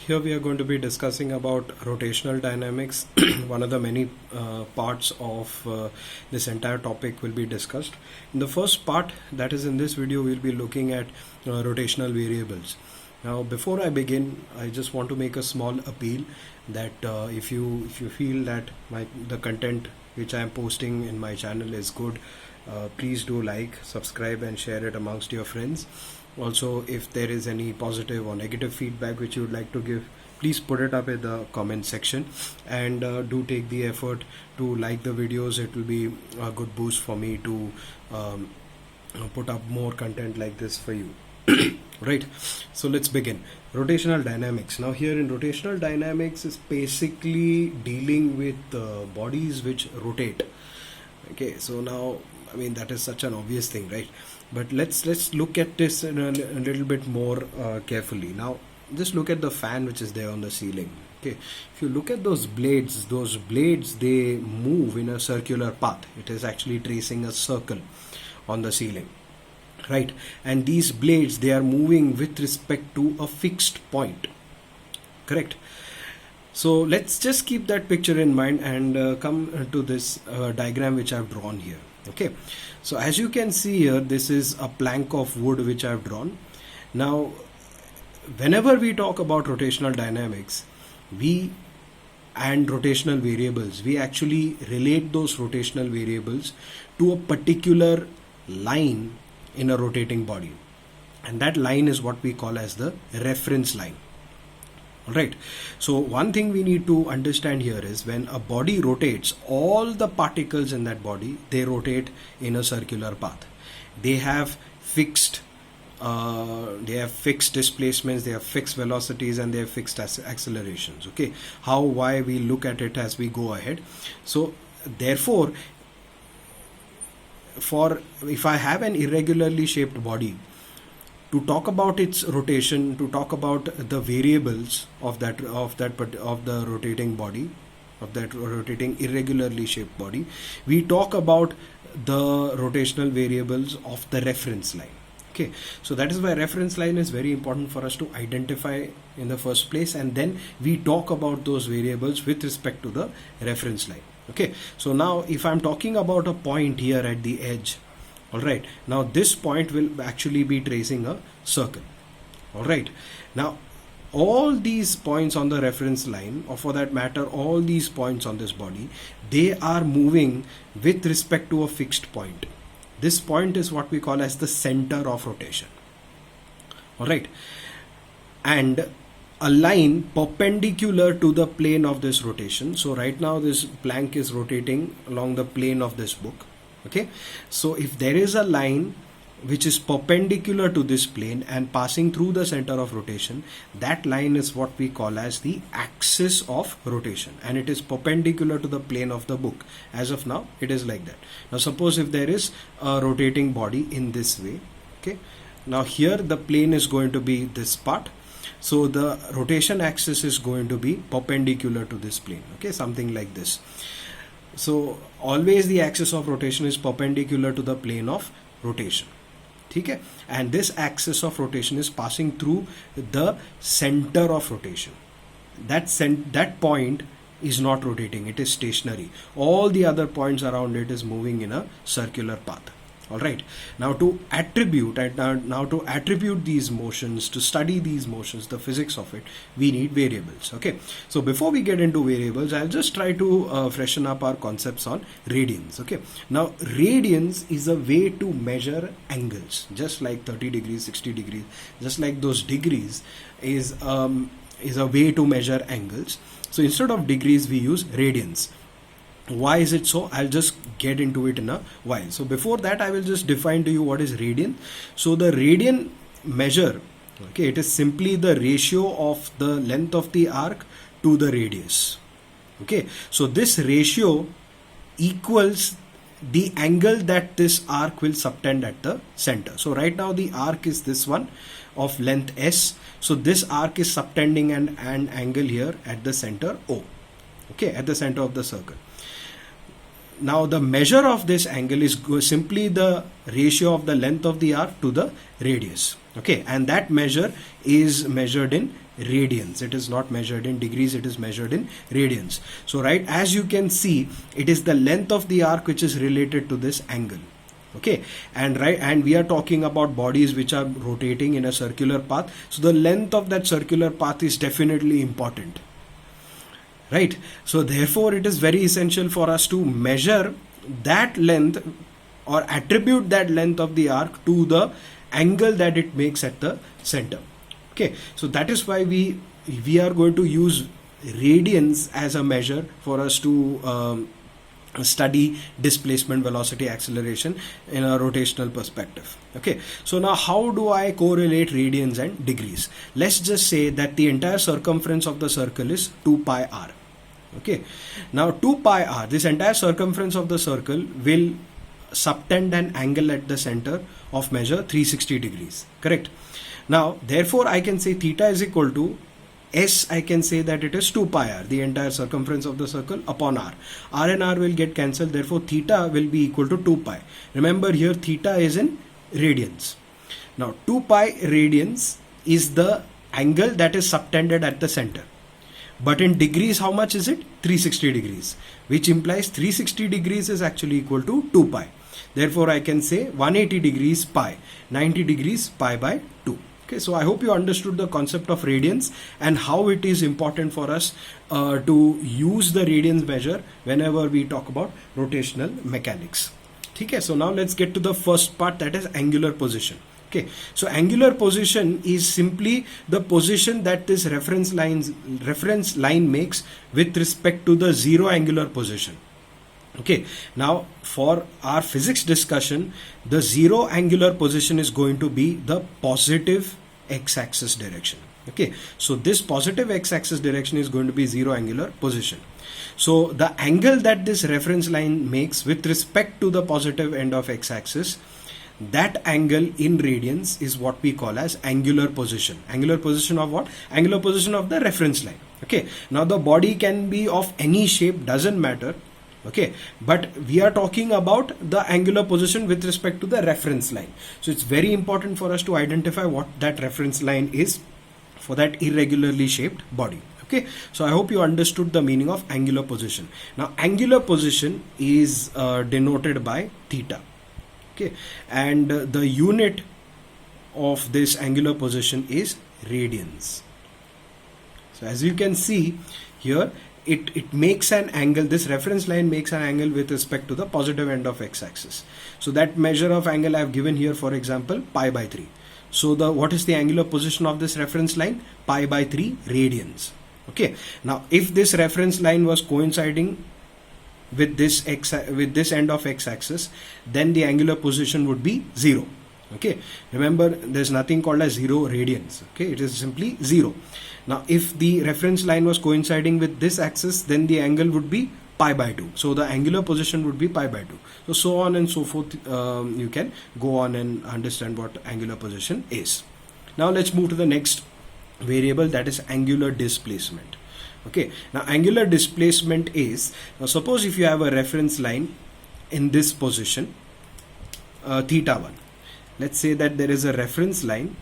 Here we are going to be discussing about rotational dynamics. One of the many parts of this entire topic will be discussed. In the first part, that is in this video, we'll be looking at rotational variables. Now, before I begin, I just want to make a small appeal that if you feel that the content which I am posting in my channel is good, please do like, subscribe, and share it amongst your friends. Also, if there is any positive or negative feedback which you would like to give, please put it up in the comment section, and do take the effort to like the videos. It will be a good boost for me to put up more content like this for you. Right, so let's begin. Rotational dynamics. Now here in rotational dynamics is basically dealing with bodies which rotate. Okay, so now I mean that is such an obvious thing, right? But let's look at this in a little bit more carefully. Now just look at the fan which is there on the ceiling. Okay, if you look at those blades they move in a circular path. It is actually tracing a circle on the ceiling, right? And these blades, they are moving with respect to a fixed point, correct? So let's just keep that picture in mind and come to this diagram which I've drawn here. Okay, so as you can see here, this is a plank of wood which I've drawn. Now whenever we talk about rotational dynamics and rotational variables, we actually relate those rotational variables to a particular line in a rotating body, and that line is what we call as the reference line. Alright, so one thing we need to understand here is when a body rotates, all the particles in that body, they rotate in a circular path. They have fixed displacements, they have fixed velocities, and they have fixed accelerations. Okay, why we look at it as we go ahead. So therefore, if I have an irregularly shaped body, to talk about its rotation, to talk about the variables of the rotating body, of that rotating irregularly shaped body, we talk about the rotational variables of the reference line. Okay, so that is why reference line is very important for us to identify in the first place, and then we talk about those variables with respect to the reference line. Okay, so now if I'm talking about a point here at the edge, alright, now this point will actually be tracing a circle. Alright, now all these points on the reference line, or for that matter all these points on this body, they are moving with respect to a fixed point. This point is what we call as the center of rotation. Alright, and a line perpendicular to the plane of this rotation. So right now this plank is rotating along the plane of this book. Okay, so if there is a line which is perpendicular to this plane and passing through the center of rotation, that line is what we call as the axis of rotation, and it is perpendicular to the plane of the book. As of now it is like that. Now suppose if there is a rotating body in this way, okay, now here the plane is going to be this part, so the rotation axis is going to be perpendicular to this plane. Okay, something like this. So always the axis of rotation is perpendicular to the plane of rotation. Okay, and this axis of rotation is passing through the center of rotation. That point is not rotating, it is stationary. All the other points around it is moving in a circular path. Alright, now to attribute these motions, to study these motions, the physics of it, we need variables. Okay, so before we get into variables, I'll just try to freshen up our concepts on radians. Okay, now radians is a way to measure angles, just like 30 degrees, 60 degrees, just like those degrees is a way to measure angles. So instead of degrees we use radians. Why is it so? I'll just get into it in a while. So before that, I will just define to you what is radian. So the radian measure, okay, it is simply the ratio of the length of the arc to the radius. Okay, so this ratio equals the angle that this arc will subtend at the center. So right now the arc is this one of length S. So this arc is subtending an angle here at the center O. Okay, at the center of the circle. Now the measure of this angle is simply the ratio of the length of the arc to the radius. Okay, and that measure is measured in radians. It is not measured in degrees, it is measured in radians. So right, as you can see, it is the length of the arc which is related to this angle. Okay, and we are talking about bodies which are rotating in a circular path, so the length of that circular path is definitely important, right? So therefore it is very essential for us to measure that length or attribute that length of the arc to the angle that it makes at the center. Okay, so that is why we are going to use radians as a measure for us to study displacement, velocity, acceleration in a rotational perspective. Okay, so now how do I correlate radians and degrees? Let's just say that the entire circumference of the circle is 2 pi r. Okay, now 2 pi r, this entire circumference of the circle will subtend an angle at the center of measure 360 degrees, correct? Now therefore I can say theta is equal to S, I can say that it is 2 pi r, the entire circumference of the circle, upon r. R and r will get cancelled, therefore theta will be equal to 2 pi. Remember here theta is in radians. Now 2 pi radians is the angle that is subtended at the center. But in degrees, how much is it? 360 degrees, which implies 360 degrees is actually equal to 2 pi. Therefore I can say 180 degrees pi, 90 degrees pi by 2. Okay, so I hope you understood the concept of radians and how it is important for us to use the radians measure whenever we talk about rotational mechanics. Okay, so now let's get to the first part, that is angular position. Okay, so angular position is simply the position that this reference line makes with respect to the zero angular position. Okay, now for our physics discussion, the zero angular position is going to be the positive x-axis direction. Okay, so this positive x-axis direction is going to be zero angular position. So the angle that this reference line makes with respect to the positive end of x-axis, that angle in radians is what we call as angular position. Angular position of what? Angular position of the reference line. Okay, now the body can be of any shape, doesn't matter. Okay, but we are talking about the angular position with respect to the reference line. So it's very important for us to identify what that reference line is for that irregularly shaped body. Okay, so I hope you understood the meaning of angular position. Now angular position is denoted by theta. Okay, and the unit of this angular position is radians. So as you can see here, it makes an angle, this reference line makes an angle with respect to the positive end of x-axis. So that measure of angle I have given here, for example, pi by 3. So what is the angular position of this reference line? Pi by 3 radians. Okay, now if this reference line was coinciding with this end of x-axis, then the angular position would be 0. Okay, remember there's nothing called as 0 radians. Okay, it is simply 0. Now if the reference line was coinciding with this axis, then the angle would be pi by 2. So the angular position would be pi by 2. So on and so forth, you can go on and understand what angular position is. Now let's move to the next variable, that is angular displacement. Okay, now angular displacement is, now suppose if you have a reference line in this position, theta 1. Let's say that there is a reference line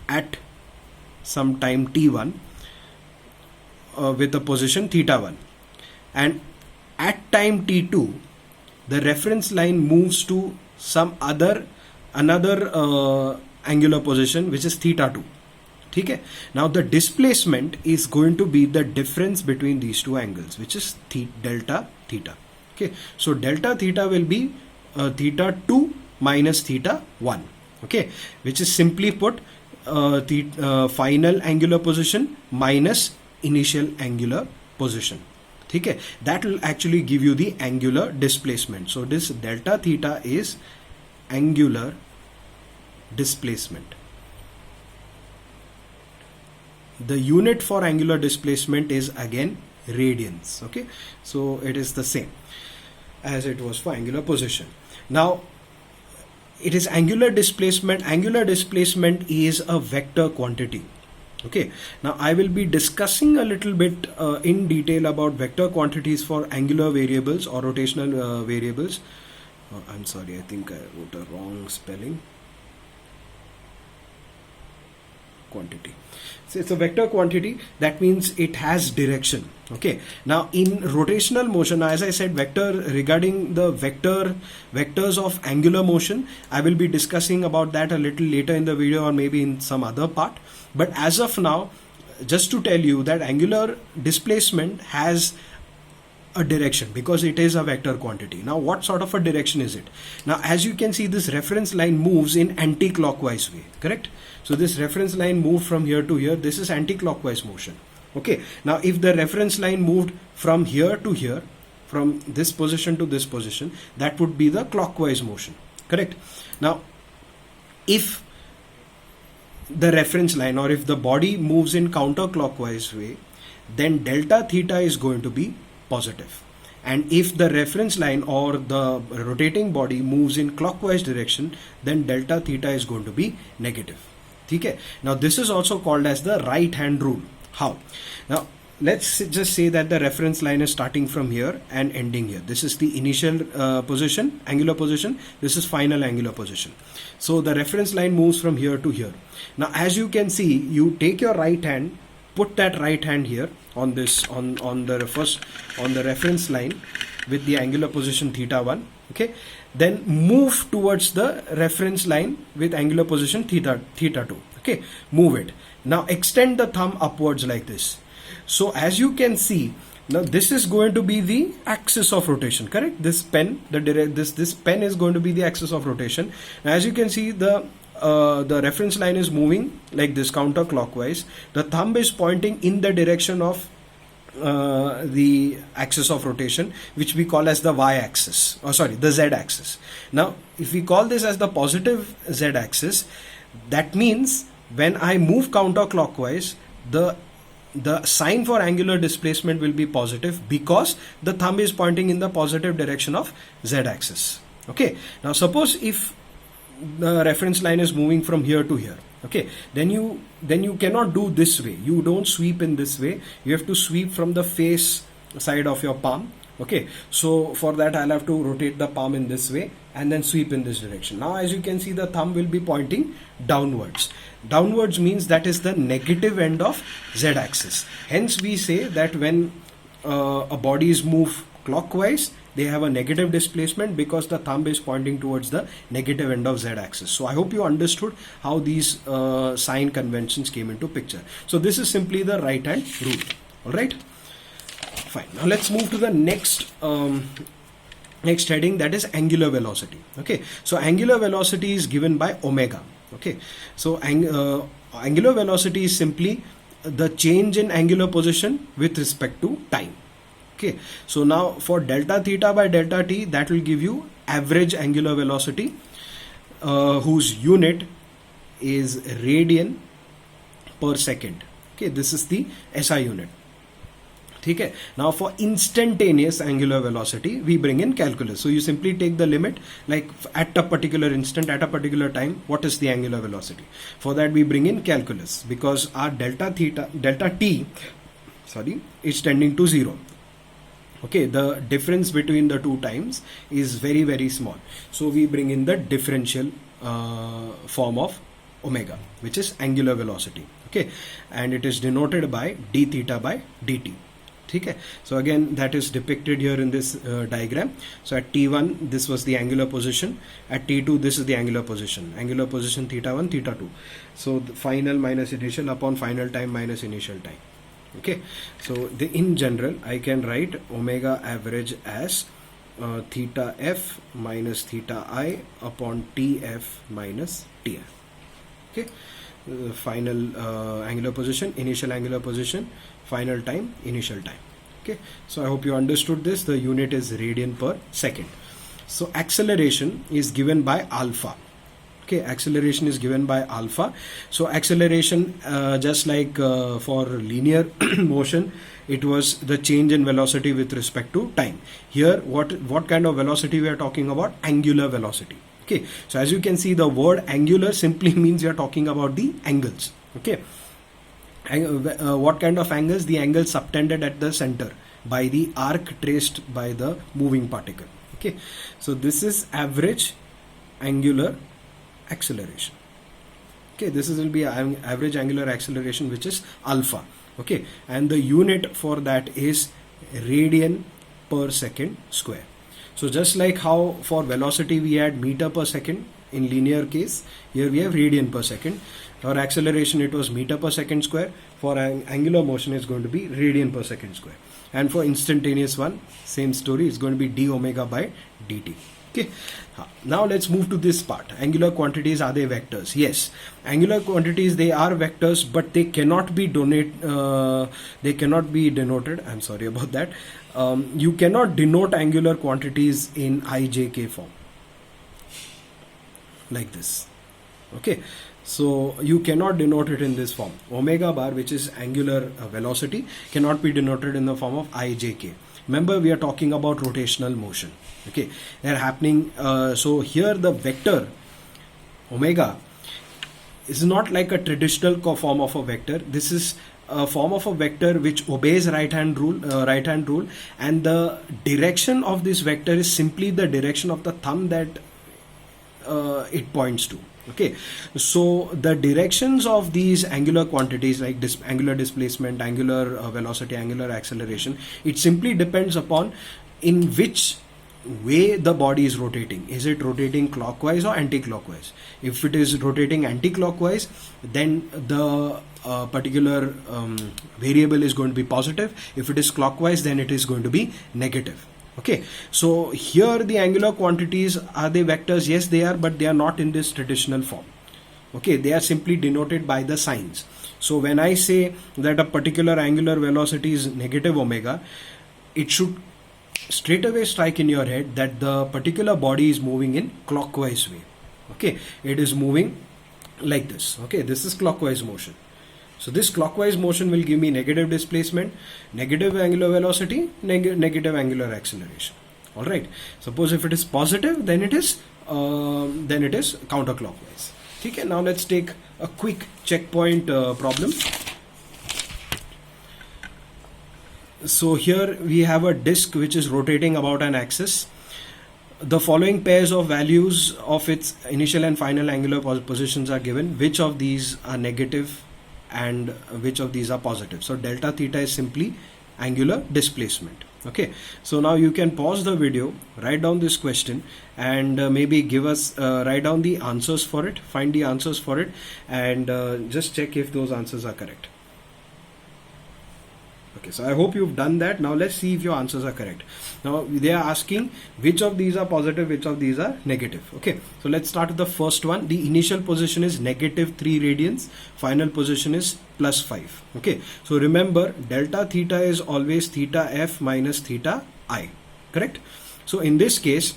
at some time t1 with the position theta 1, and at time t2 the reference line moves to some another angular position which is theta 2. Okay, now the displacement is going to be the difference between these two angles, which is delta theta. Okay, so delta theta will be theta 2 minus theta 1. Okay, which is simply put the final angular position minus initial angular position. Okay, that will actually give you the angular displacement. So this delta theta is angular displacement. The unit for angular displacement is again radians. Okay, so it is the same as it was for angular position. Now it is angular displacement. Angular displacement is a vector quantity. Okay, now I will be discussing a little bit in detail about vector quantities for angular variables or rotational variables. I'm sorry, I think I wrote a wrong spelling. Quantity. So it's a vector quantity. That means it has direction. Okay. Now in rotational motion, as I said, regarding the vectors of angular motion, I will be discussing about that a little later in the video, or maybe in some other part. But as of now, just to tell you that angular displacement has a direction because it is a vector quantity. Now what sort of a direction is it? Now as you can see, this reference line moves in anti-clockwise way, correct? So this reference line moved from here to here. This is anti-clockwise motion. Okay. Now if the reference line moved from here to here, from this position to this position, that would be the clockwise motion, correct? Now if the reference line, or if the body moves in counterclockwise way, then delta theta is going to be positive. And if the reference line or the rotating body moves in clockwise direction, then delta theta is going to be negative. Okay. Now this is also called as the right hand rule. How? Now let's just say that the reference line is starting from here and ending here. This is the initial position, angular position. This is final angular position. So the reference line moves from here to here. Now as you can see, you take your right hand, put that right hand here on this on the reference line with the angular position theta 1. Okay. Then move towards the reference line with angular position theta 2. Okay. Move it. Now extend the thumb upwards like this. So as you can see, now this is going to be the axis of rotation, correct? This pen, this pen is going to be the axis of rotation. Now, as you can see, the reference line is moving like this counterclockwise. The thumb is pointing in the direction of the axis of rotation, which we call as the y-axis, the z-axis. Now if we call this as the positive z-axis, that means when I move counterclockwise, the sign for angular displacement will be positive because the thumb is pointing in the positive direction of z-axis. Okay. Now suppose if the reference line is moving from here to here, okay, then you cannot do this way. You don't sweep in this way. You have to sweep from the face side of your palm. Okay, so for that I'll have to rotate the palm in this way and then sweep in this direction. Now as you can see, the thumb will be pointing downwards. Downwards means that is the negative end of z-axis. Hence we say that when a body is moved clockwise, they have a negative displacement because the thumb is pointing towards the negative end of z-axis. So I hope you understood how these sign conventions came into picture. So this is simply the right hand rule. Alright, fine. Now let's move to the next heading, that is angular velocity. Okay, so angular velocity is given by omega. Okay, so angular velocity is simply the change in angular position with respect to time. Okay, so now for delta theta by delta t, that will give you average angular velocity, whose unit is radian per second. Okay, this is the SI unit. Okay, now for instantaneous angular velocity, we bring in calculus. So you simply take the limit, like at a particular instant, at a particular time, what is the angular velocity? For that we bring in calculus because our delta t is tending to 0. Okay, the difference between the two times is very, very small. So we bring in the differential form of omega, which is angular velocity. Okay, and it is denoted by d theta by dt. Okay, so again that is depicted here in this diagram. So at t1 this was the angular position, at t2 this is the angular position theta 1 theta 2. So the final minus initial upon final time minus initial time. Okay, so in general I can write omega average as theta f minus theta I upon tf minus ti. Okay, final angular position, initial angular position, final time, initial time. Okay, so I hope you understood this. The unit is radian per second. So acceleration is given by alpha. Okay, acceleration is given by alpha. So acceleration, just like for linear motion, it was the change in velocity with respect to time. Here what kind of velocity we are talking about? Angular velocity. Okay, so as you can see, the word angular simply means we are talking about the angles. Okay, what kind of angles? The angles subtended at the center by the arc traced by the moving particle. Okay, so this is average angular acceleration. Okay, this will be average angular acceleration, which is alpha. Okay, and the unit for that is radian per second square. So just like how for velocity we had meter per second in linear case, here we have radian per second. For acceleration it was meter per second square. For angular motion is going to be radian per second square. And for instantaneous one, same story, it's going to be d omega by dt. Okay, now let's move to this part. Angular quantities, are they vectors? Yes, angular quantities, they are vectors, but they cannot be denoted. I'm sorry about that. You cannot denote angular quantities in ijk form like this. Okay, so you cannot denote it in this form. Omega bar, which is angular velocity, cannot be denoted in the form of ijk. Remember, we are talking about rotational motion. Okay, they're happening. So here the vector omega is not like a traditional form of a vector. This is a form of a vector which obeys right hand rule, and the direction of this vector is simply the direction of the thumb that it points to. Okay, so the directions of these angular quantities like angular displacement, angular velocity, angular acceleration, it simply depends upon in which way the body is rotating. Is it rotating clockwise or anti-clockwise? If it is rotating anti-clockwise, then the particular variable is going to be positive. If it is clockwise, then it is going to be negative. Okay, so here the angular quantities, are they vectors? Yes, they are, but they are not in this traditional form. Okay, they are simply denoted by the signs. So when I say that a particular angular velocity is negative omega, it should straight away strike in your head that the particular body is moving in clockwise way. Okay, it is moving like this. Okay, this is clockwise motion. So this clockwise motion will give me negative displacement, negative angular velocity, negative angular acceleration. All right. Suppose if it is positive, then it is counterclockwise. Okay. Now let's take a quick checkpoint problem. So here we have a disk which is rotating about an axis. The following pairs of values of its initial and final angular positions are given. Which of these are negative and which of these are positive? So delta theta is simply angular displacement. Okay, so now you can pause the video, write down this question, and maybe give us write down the answers for it, find the answers for it, and just check if those answers are correct. Okay, so I hope you've done that. Now let's see if your answers are correct. Now they are asking which of these are positive, which of these are negative. Okay, so let's start with the first one. The initial position is negative 3 radians, final position is plus 5. Okay, so remember delta theta is always theta f minus theta I, correct? So in this case,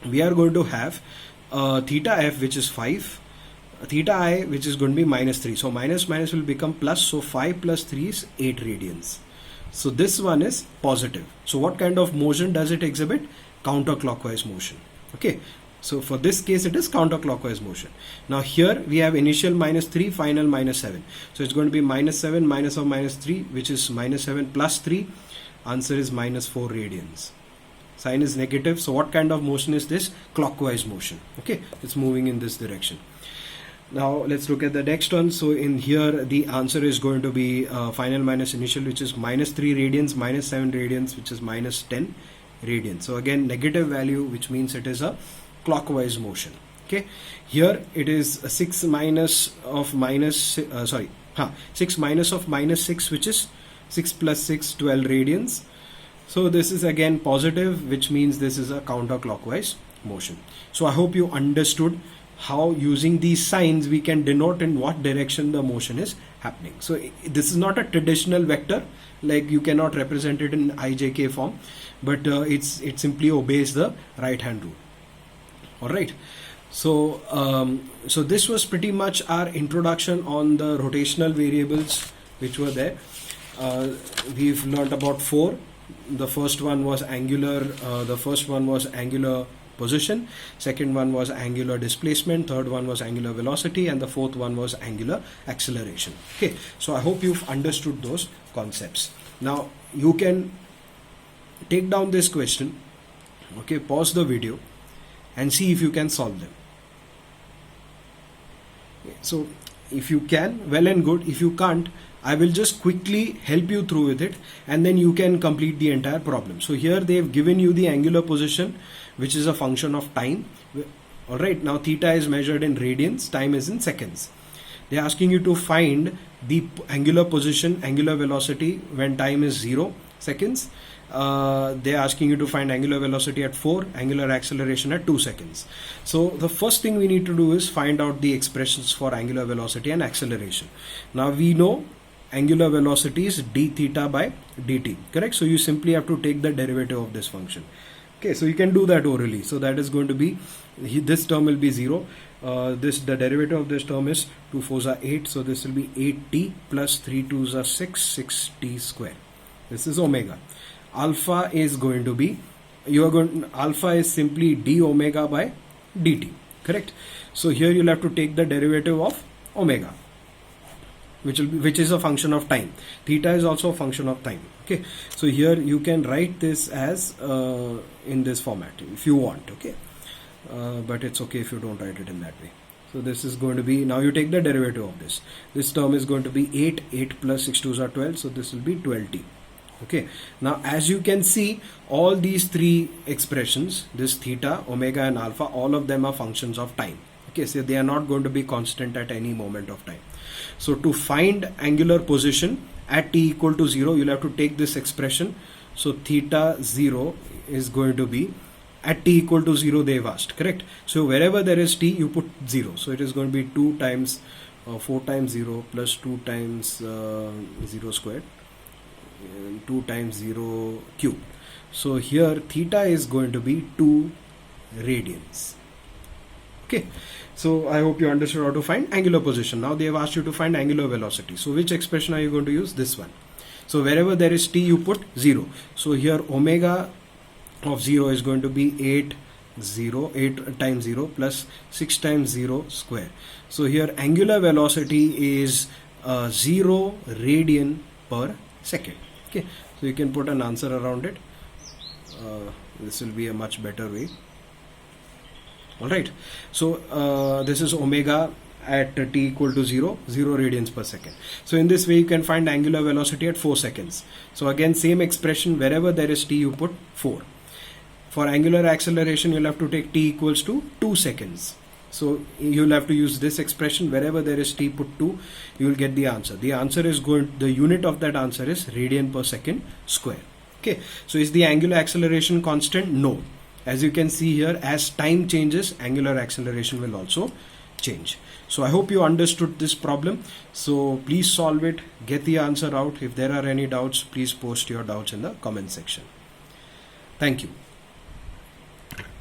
we are going to have theta f, which is 5, theta I, which is going to be minus 3. So minus minus will become plus. So 5 plus 3 is 8 radians. So this one is positive. So what kind of motion does it exhibit? Counterclockwise motion. Okay, so for this case it is counterclockwise motion. Now here we have initial minus 3, final minus 7. So it's going to be minus 7 minus of minus 3, which is minus 7 plus 3. Answer is minus 4 radians. Sign is negative. So what kind of motion is this? Clockwise motion. Okay, it's moving in this direction. Now let's look at the next one. So in here the answer is going to be final minus initial, which is minus 3 radians, minus 7 radians, which is minus 10 radians. So again negative value, which means it is a clockwise motion. Okay, here it is 6 minus of minus 6 minus of minus 6, which is 6 plus 6, 12 radians. So this is again positive, which means this is a counterclockwise motion. So I hope you understood how using these signs we can denote in what direction the motion is happening. So this is not a traditional vector, like you cannot represent it in ijk form, but it simply obeys the right hand rule. All right, so so this was pretty much our introduction on the rotational variables which were there. We've learned about 4. The first one was angular position, second one was angular displacement, third one was angular velocity, and the fourth one was angular acceleration. Okay, so I hope you've understood those concepts. Now you can take down this question, okay, pause the video and see if you can solve them. Okay, so if you can, well and good. If you can't, I will just quickly help you through with it, and then you can complete the entire problem. So here they've given you the angular position, which is a function of time. Alright, now theta is measured in radians, time is in seconds. They're asking you to find the angular position, angular velocity when time is 0 seconds. They're asking you to find angular velocity at 4, angular acceleration at 2 seconds. So the first thing we need to do is find out the expressions for angular velocity and acceleration. Now we know angular velocity is d theta by dt, correct? So you simply have to take the derivative of this function. Okay, so you can do that orally. So that is going to be, this term will be 0. The derivative of this term is 2 4s are 8, so this will be 8t plus 3 2s are 6, 6t square. This is omega. Alpha is going to be, alpha is simply d omega by dt, correct? So here you'll have to take the derivative of omega, which is a function of time. Theta is also a function of time. Okay, so here you can write this as in this format if you want. Okay, but it's okay if you don't write it in that way. So this is going to be, now you take the derivative of this. This term is going to be 8 plus 6 2s are 12, so this will be 12t. Okay, now as you can see, all these three expressions, this theta, omega and alpha, all of them are functions of time. Okay, so they are not going to be constant at any moment of time. So to find angular position at t equal to 0, you'll have to take this expression. So theta 0 is going to be at t equal to 0, they've asked, correct? So wherever there is t, you put 0. So it is going to be 2 times 4 times 0 plus 2 times 0 squared, 2 times 0 cube. So here theta is going to be 2 radians. Okay, so I hope you understood how to find angular position. Now they have asked you to find angular velocity. So which expression are you going to use? This one. So wherever there is t, you put 0. So here omega of 0 is going to be 8 times 0 plus 6 times 0 square. So here angular velocity is 0 radian per second. Okay, so you can put an answer around it. This will be a much better way. Alright, so this is omega at t equal to 0 radians per second. So in this way you can find angular velocity at 4 seconds. So again, same expression, wherever there is t, you put 4. For angular acceleration, you'll have to take t equals to 2 seconds. So you'll have to use this expression, wherever there is t, put 2, you will get the answer. The answer is the unit of that answer is radian per second square. Okay, so is the angular acceleration constant? No. As you can see here, as time changes, angular acceleration will also change. So I hope you understood this problem. So please solve it, get the answer out. If there are any doubts, please post your doubts in the comment section. Thank you.